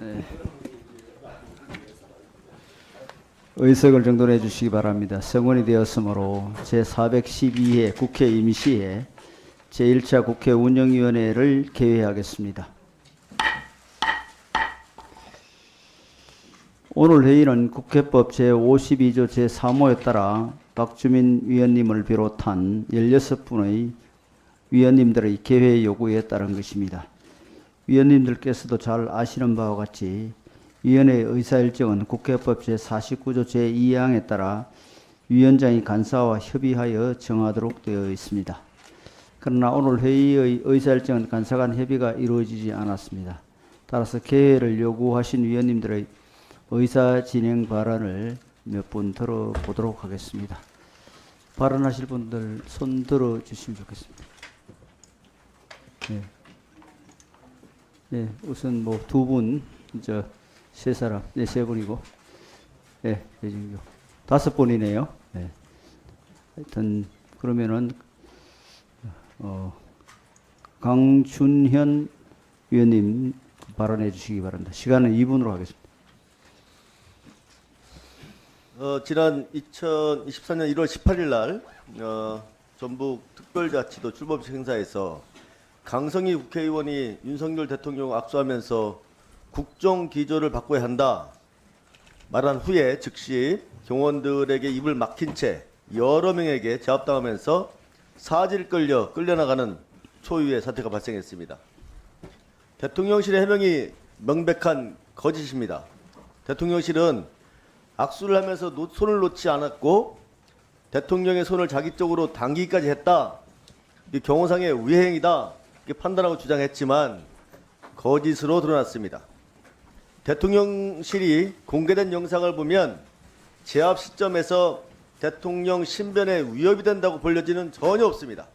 네. 의석을 정돈해 주시기 바랍니다. 성원이 되었으므로 제412회 국회 임시회 제1차 국회 운영위원회를 개회하겠습니다. 오늘 회의는 국회법 제52조 제3호에 따라 박주민 위원님을 비롯한 16분의 위원님들의 개회 요구에 따른 것입니다. 위원님들께서도 잘 아시는 바와 같이 위원회의 의사일정은 국회법 제49조 제2항에 따라 위원장이 간사와 협의하여 정하도록 되어 있습니다. 그러나 오늘 회의의 의사일정은 간사 간 협의가 이루어지지 않았습니다. 따라서 개회를 요구하신 위원님들의 의사 진행 발언을 몇 분 들어보도록 하겠습니다. 발언하실 분들 손 들어주시면 좋겠습니다. 네. 네, 우선 뭐 두 분, 세 사람, 네, 세 분이고, 네, 다섯 분이네요. 네. 하여튼, 그러면은, 강준현 위원님 발언해 주시기 바랍니다. 시간은 2분으로 하겠습니다. 지난 2024년 1월 18일 날 전북 특별자치도 출범식 행사에서 강성희 국회의원이 윤석열 대통령 악수하면서 국정기조를 바꿔야 한다 말한 후에 즉시 경호원들에게 입을 막힌 채 여러 명에게 제압당하면서 사지를 끌려나가는 초유의 사태가 발생했습니다. 대통령실의 해명이 명백한 거짓입니다. 대통령실은 악수를 하면서 손을 놓지 않았고 대통령의 손을 자기 쪽으로 당기기까지 했다. 이 경호상의 위행이다. 이렇게 판단하고 주장했지만 거짓으로 드러났습니다. 대통령실이 공개된 영상을 보면 제압 시점에서 대통령 신변에 위협이 된다고 볼 여지는 전혀 없습니다.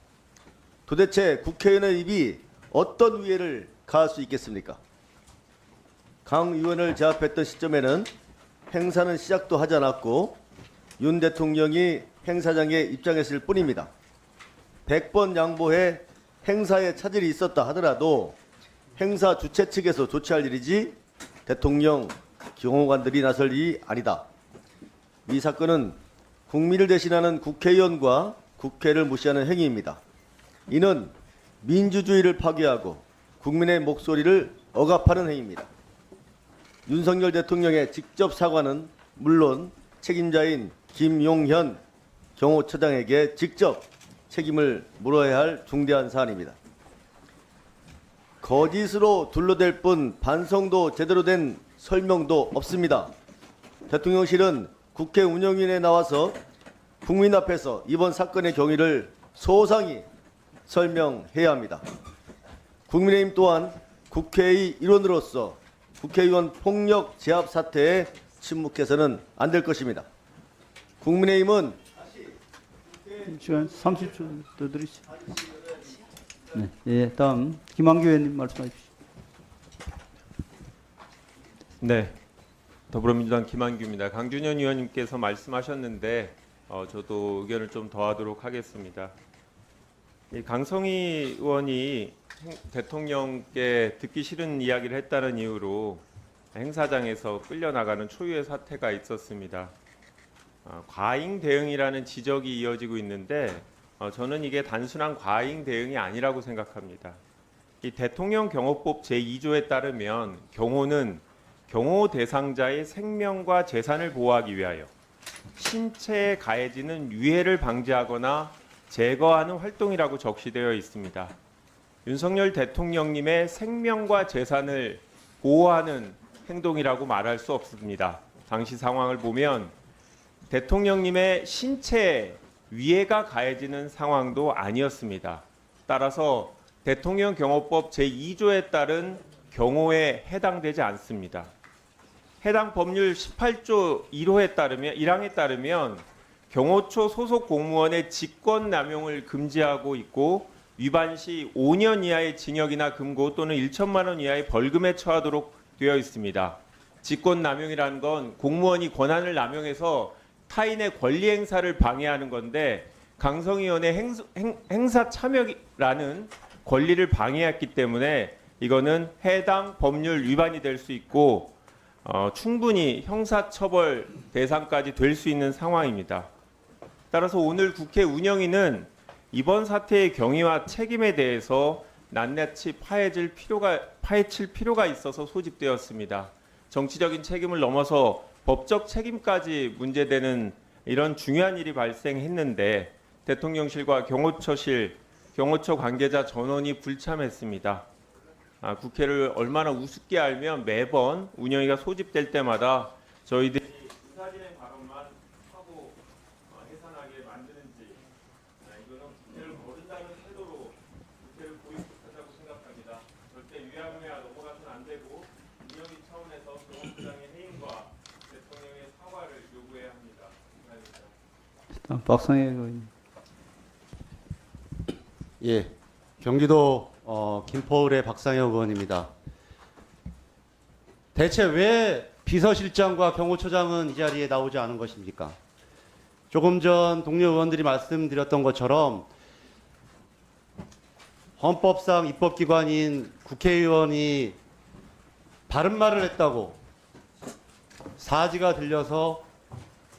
도대체 국회의원의 입이 어떤 위해를 가할 수 있겠습니까? 강 의원을 제압했던 시점에는 행사는 시작도 하지 않았고 윤 대통령이 행사장에 입장했을 뿐입니다. 100번 양보해 행사에 차질이 있었다 하더라도 행사 주최 측에서 조치할 일이지 대통령 경호관들이 나설 일이 아니다. 이 사건은 국민을 대신하는 국회의원과 국회를 무시하는 행위입니다. 이는 민주주의를 파괴하고 국민의 목소리를 억압하는 행위입니다. 윤석열 대통령의 직접 사과는 물론 책임자인 김용현 경호처장에게 직접 책임을 물어야 할 중대한 사안입니다. 거짓으로 둘러댈 뿐 반성도 제대로 된 설명도 없습니다. 대통령실은 국회 운영위원회에 나와서 국민 앞에서 이번 사건의 경위를 소상히 설명해야 합니다. 국민의힘 또한 국회의 일원으로서 국회의원 폭력 제압 사태에 침묵해서는 안 될 것입니다. 국민의힘은 시간 30초 더 드리죠. 네, 예, 다음 김한규 의원님 말씀해 주시죠. 네, 더불어민주당 김한규입니다. 강준현 의원님께서 말씀하셨는데 저도 의견을 좀 더하도록 하겠습니다. 이 강성희 의원이 대통령께 듣기 싫은 이야기를 했다는 이유로 행사장에서 끌려나가는 초유의 사태가 있었습니다. 과잉 대응이라는 지적이 이어지고 있는데 저는 이게 단순한 과잉 대응이 아니라고 생각합니다. 이 대통령 경호법 제2조에 따르면 경호는 경호 대상자의 생명과 재산을 보호하기 위하여 신체에 가해지는 유해를 방지하거나 제거하는 활동이라고 적시되어 있습니다. 윤석열 대통령님의 생명과 재산을 보호하는 행동이라고 말할 수 없습니다. 당시 상황을 보면 대통령님의 신체에 위해가 가해지는 상황도 아니었습니다. 따라서 대통령 경호법 제2조에 따른 경호에 해당되지 않습니다. 해당 법률 18조 1항에 따르면 경호처 소속 공무원의 직권 남용을 금지하고 있고 위반 시 5년 이하의 징역이나 금고 또는 1천만 원 이하의 벌금에 처하도록 되어 있습니다. 직권 남용이라는 건 공무원이 권한을 남용해서 타인의 권리 행사를 방해하는 건데 강성희 의원의 행사 참여라는 권리를 방해했기 때문에 이거는 해당 법률 위반이 될 수 있고 충분히 형사처벌 대상까지 될 수 있는 상황입니다. 따라서 오늘 국회 운영위는 이번 사태의 경위와 책임에 대해서 낱낱이 파헤칠 필요가 있어서 소집되었습니다. 정치적인 책임을 넘어서 법적 책임까지 문제되는 이런 중요한 일이 발생했는데 대통령실과 경호처 관계자 전원이 불참했습니다. 국회를 얼마나 우습게 알면 매번 운영위가 소집될 때마다 저희들이 의사진행 발언만 하고 해산하게 만드는지 이거는 국회를 거른다는 태도로 국회를 보이콧하자고 생각합니다. 절대 위야무야 넘어가서는 안 되고 운영위 차원에서 경호부장의 해임과 대통령의 사과를 요구해야 합니다. 감사합니다. 박상혜 의원님. 예, 경기도 김포을의 박상혁 의원입니다. 대체 왜 비서실장과 경호처장은 이 자리에 나오지 않은 것입니까? 조금 전 동료 의원들이 말씀드렸던 것처럼 헌법상 입법기관인 국회의원이 바른 말을 했다고 사지가 들려서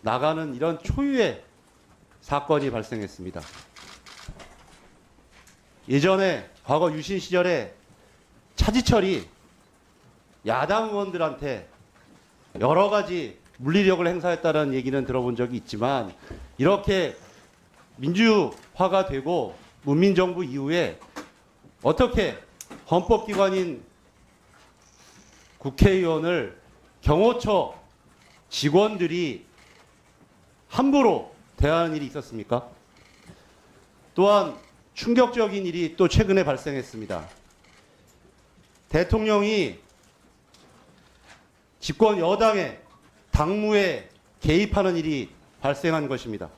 나가는 이런 초유의 사건이 발생했습니다. 예전에 과거 유신 시절에 차지철이 야당 의원들한테 여러 가지 물리력을 행사했다는 얘기는 들어본 적이 있지만 이렇게 민주화가 되고 문민정부 이후에 어떻게 헌법기관인 국회의원을 경호처 직원들이 함부로 대하는 일이 있었습니까? 또한 충격적인 일이 또 최근에 발생했습니다. 대통령이 집권 여당의 당무에 개입하는 일이 발생한 것입니다.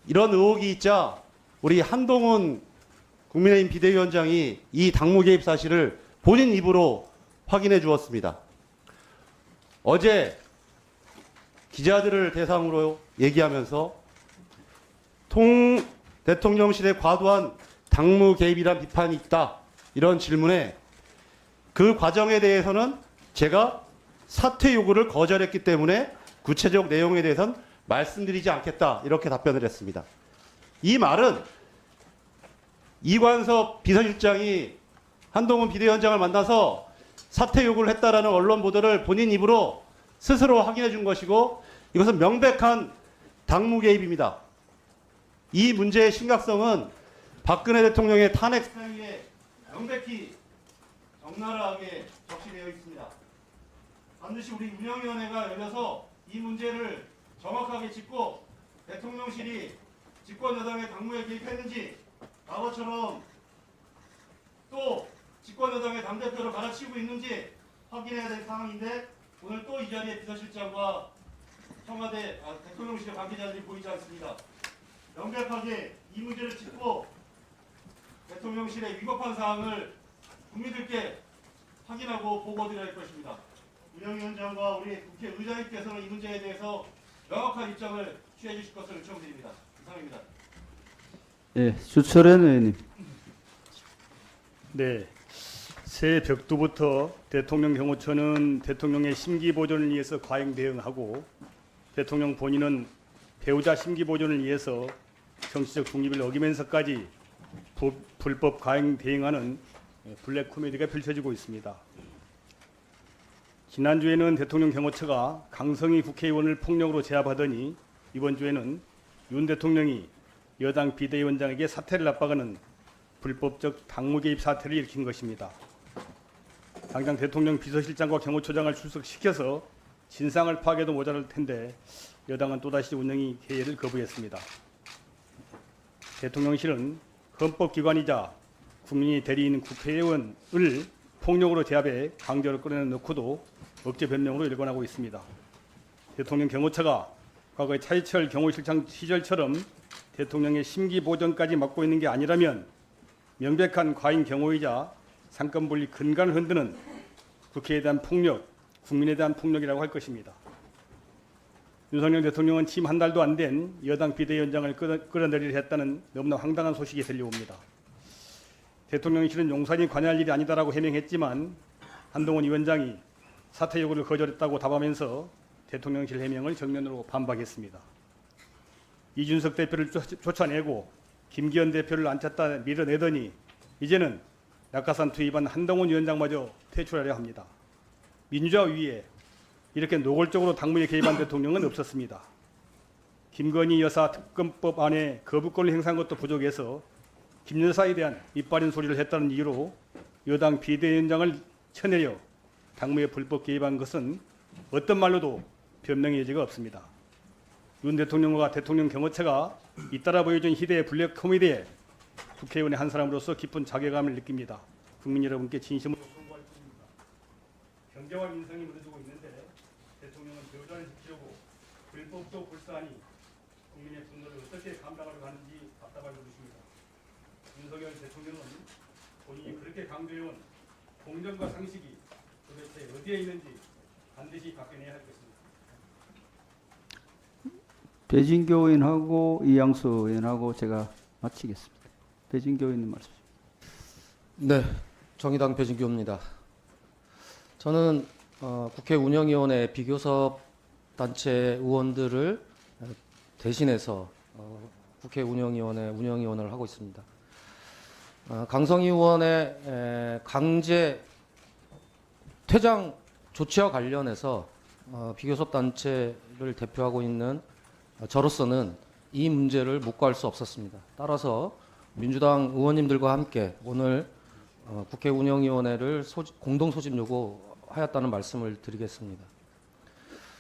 이런 의혹이 있자 우리 한동훈 국민의힘 비대위원장이 이 당무 개입 사실을 본인 입으로 확인해 주었습니다. 어제 기자들을 대상으로 얘기하면서 대통령실의 과도한 당무 개입이란 비판이 있다. 이런 질문에 그 과정에 대해서는 제가 사퇴 요구를 거절했기 때문에 구체적 내용에 대해서는 말씀드리지 않겠다. 이렇게 답변을 했습니다. 이 말은 이관섭 비서실장이 한동훈 비대위원장을 만나서 사퇴 요구를 했다라는 언론 보도를 본인 입으로 스스로 확인해 준 것이고 이것은 명백한 당무 개입입니다. 이 문제의 심각성은 박근혜 대통령의 탄핵 사유에 명백히 적나라하게 적시되어 있습니다. 반드시 우리 운영위원회가 열려서 이 문제를 정확하게 짚고 대통령실이 집권 여당의 당무에 개입했는지 과거처럼 또 집권 여당의 당대표를 갈아치우고 있는지 확인해야 될 상황인데 오늘 또 이 자리에 비서실장과 청와대 대통령실의 관계자들이 보이지 않습니다. 명백하게 이 문제를 짚고 대통령실의 위법한 사항을 국민들께 확인하고 보고드려야 할 것입니다. 운영위원장과 우리 국회의장님께서는 이 문제에 대해서 명확한 입장을 취해 주실 것을 요청드립니다. 이상입니다. 예, 주철현 의원님. 네, 새해 벽두부터 대통령 경호처는 대통령의 심기 보존을 위해서 과잉 대응하고 대통령 본인은 배우자 심기 보존을 위해서 정치적 중립을 어기면서까지 불법 과잉 대응하는 블랙 코미디가 펼쳐지고 있습니다. 지난주에는 대통령 경호처가 강성희 국회의원을 폭력으로 제압하더니 이번 주에는 윤 대통령이 여당 비대위원장에게 사퇴를 압박하는 불법적 당무 개입 사태를 일으킨 것입니다. 당장 대통령 비서실장과 경호처장을 출석시켜서 진상을 파악해도 모자랄 텐데 여당은 또다시 운영위 회의를 거부했습니다. 대통령실은 헌법기관이자 국민이 대리인 국회의원을 폭력으로 제압해 강제로 끌어내놓고도 억제 변명으로 일관하고 있습니다. 대통령 경호처가 과거의 차이철 경호실장 시절처럼 대통령의 심기 보존까지 맡고 있는 게 아니라면 명백한 과잉 경호이자 상권분리 근간을 흔드는 국회에 대한 폭력, 국민에 대한 폭력이라고 할 것입니다. 윤석열 대통령은 취임 한 달도 안 된 여당 비대위원장을 끌어내리려 했다는 너무나 황당한 소식이 들려옵니다. 대통령실은 용산이 관여할 일이 아니다라고 해명했지만 한동훈 위원장이 사퇴 요구를 거절했다고 답하면서 대통령실 해명을 정면으로 반박했습니다. 이준석 대표를 쫓아내고 김기현 대표를 앉혔다 밀어내더니 이제는 낙하산 투입한 한동훈 위원장마저 퇴출하려 합니다. 민주화 위에 이렇게 노골적으로 당무에 개입한 대통령은 없었습니다. 김건희 여사 특검법 안에 거부권을 행사한 것도 부족해서 김 여사에 대한 이빨인 소리를 했다는 이유로 여당 비대위원장을 쳐내려 당무에 불법 개입한 것은 어떤 말로도 변명의 여지가 없습니다. 윤 대통령과 대통령 경호처가 잇따라 보여준 희대의 블랙 코미디에 국회의원의 한 사람으로서 깊은 자괴감을 느낍니다. 국민 여러분께 진심으로 송구할 뿐입니다. 경제와 민생이 무너지고 있는데 대통령은 여전히 지키려고 불법도 불사하니 국민의 분노를 어떻게 감당하려 하는지 답답할 노릇입니다. 윤석열 대통령은 본인이 그렇게 강조해온 공정과 상식이 도대체 어디에 있는지 반드시 밝혀내야 할 것입니다. 배진교 의원하고 이양수 의원하고 제가 마치겠습니다. 배진교 의원님 말씀. 네, 정의당 배진규입니다. 저는 국회 운영위원회 비교섭 단체 의원들을 대신해서 국회 운영위원회를 하고 있습니다. 강성희 의원의 강제 퇴장 조치와 관련해서 비교섭 단체를 대표하고 있는 저로서는 이 문제를 묵과할 수 없었습니다. 따라서 민주당 의원님들과 함께 오늘 국회 운영위원회를 공동 소집 요구하였다는 말씀을 드리겠습니다.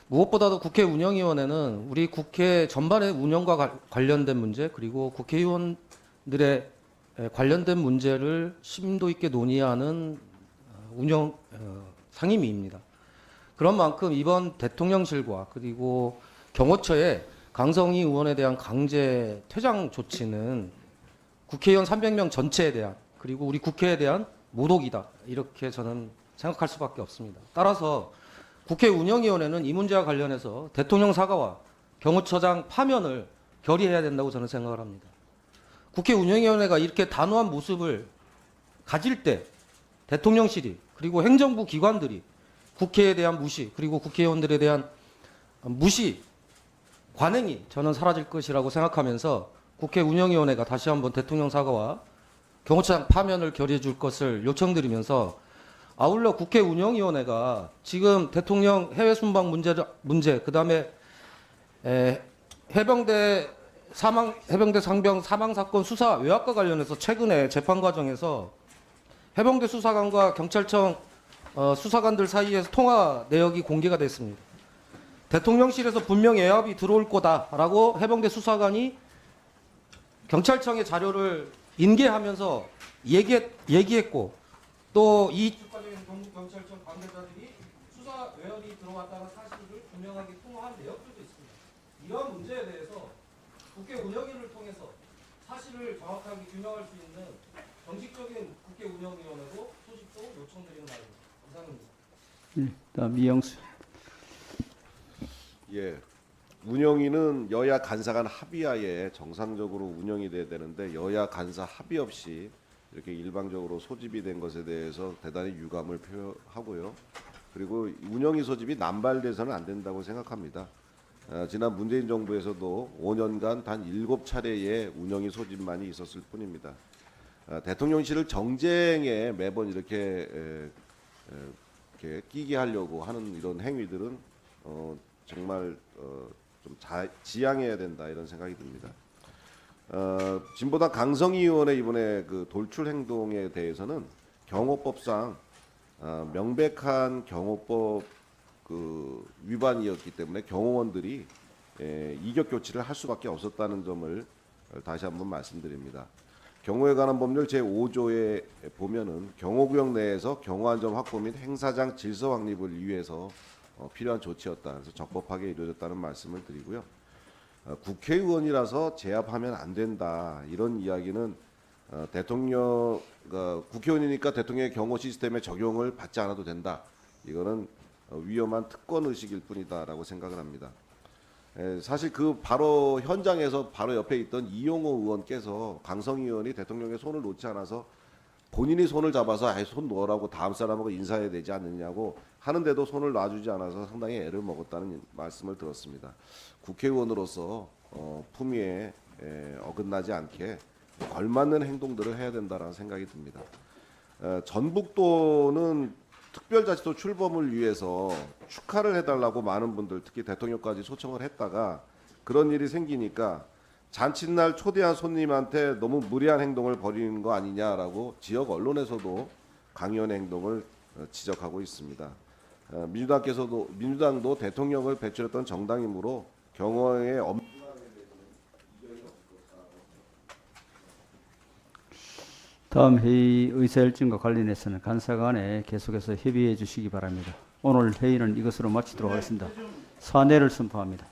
무엇보다도 국회 운영위원회는 우리 국회 전반의 운영과 관련된 문제 그리고 국회의원들의 관련된 문제를 심도 있게 논의하는 운영 상임위입니다. 그런 만큼 이번 대통령실과 그리고 경호처의 강성희 의원에 대한 강제 퇴장 조치는 국회의원 300명 전체에 대한 그리고 우리 국회에 대한 모독이다. 이렇게 저는 생각할 수밖에 없습니다. 따라서 국회 운영위원회는 이 문제와 관련해서 대통령 사과와 경호처장 파면을 결의해야 된다고 저는 생각을 합니다. 국회 운영위원회가 이렇게 단호한 모습을 가질 때 대통령실이 그리고 행정부 기관들이 국회에 대한 무시 그리고 국회의원들에 대한 무시 관행이 저는 사라질 것이라고 생각하면서 국회 운영위원회가 다시 한번 대통령 사과와 경호처장 파면을 결의해 줄 것을 요청드리면서 아울러 국회 운영위원회가 지금 대통령 해외 순방 문제 그다음에 해병대 상병 사망 사건 수사 외압과 관련해서 최근에 재판 과정에서 해병대 수사관과 경찰청 수사관들 사이에서 통화 내역이 공개가 됐습니다. 대통령실에서 분명 외압이 들어올 거다라고 해병대 수사관이 경찰청의 자료를 인계하면서 얘기했고 또 이 주가적인 경북경찰청 관계자들이 수사 외압이 들어왔다는 사실을 분명하게 통화한 내역들도 있습니다. 이러한 문제에 대해서 국회 운영위를 통해서 사실을 정확하게 규명할 수 있는 정식적인 국회 운영위원회도 소집도 요청드리는 바입니다. 감사합니다. 네, 다음 이양수. 예, 운영위는 여야 간사 간 합의하에 정상적으로 운영이 돼야 되는데 여야 간사 합의 없이 이렇게 일방적으로 소집이 된 것에 대해서 대단히 유감을 표하고요. 그리고 운영위 소집이 남발돼서는 안 된다고 생각합니다. 지난 문재인 정부에서도 5년간 단 7차례의 운영위 소집만이 있었을 뿐입니다. 대통령실을 정쟁에 매번 이렇게 끼게 하려고 하는 이런 행위들은 정말 좀 지양해야 된다 이런 생각이 듭니다. 진보당 강성희 의원의 이번에 그 돌출 행동에 대해서는 경호법상 명백한 경호법 그 위반이었기 때문에 경호원들이 이격 교체를 할 수밖에 없었다는 점을 다시 한번 말씀드립니다. 경호에 관한 법률 제5조에 보면은 경호구역 내에서 경호안전 확보 및 행사장 질서 확립을 위해서 필요한 조치였다. 그래서 적법하게 이루어졌다는 말씀을 드리고요. 국회의원이라서 제압하면 안 된다. 이런 이야기는 국회의원이니까 대통령의 경호 시스템의 적용을 받지 않아도 된다. 이거는 위험한 특권 의식일 뿐이다라고 생각을 합니다. 사실 그 바로 현장에서 바로 옆에 있던 이용호 의원께서 강성희 의원이 대통령의 손을 놓지 않아서 본인이 손을 잡아서 아예 손 놓으라고 다음 사람하고 인사해야 되지 않느냐고 하는데도 손을 놔주지 않아서 상당히 애를 먹었다는 말씀을 들었습니다. 국회의원으로서 품위에 어긋나지 않게 걸맞는 행동들을 해야 된다는 생각이 듭니다. 전북도는 특별자치도 출범을 위해서 축하를 해달라고 많은 분들, 특히 대통령까지 초청을 했다가 그런 일이 생기니까 잔칫날 초대한 손님한테 너무 무리한 행동을 벌이는 거 아니냐라고 지역 언론에서도 강요의 행동을 지적하고 있습니다. 민주당도 대통령을 배출했던 정당이므로 경호에 다음 회의 의사일정과 관련해서는 간사간에 계속해서 협의해 주시기 바랍니다. 오늘 회의는 이것으로 마치도록 하겠습니다. 사내를 선포합니다.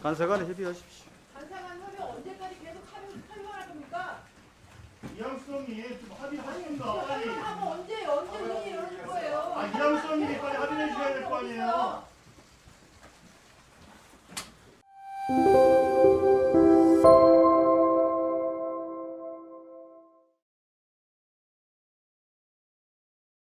간사간에 협의하십시오. 간사간 협의 언제까지 계속 탈퇴할 겁니까? 이양수님 좀 합의하십니다. 하면 언제 회의 열어줄 거예요? 이양수님이 빨리 합의해 주셔야 될 거 아니에요.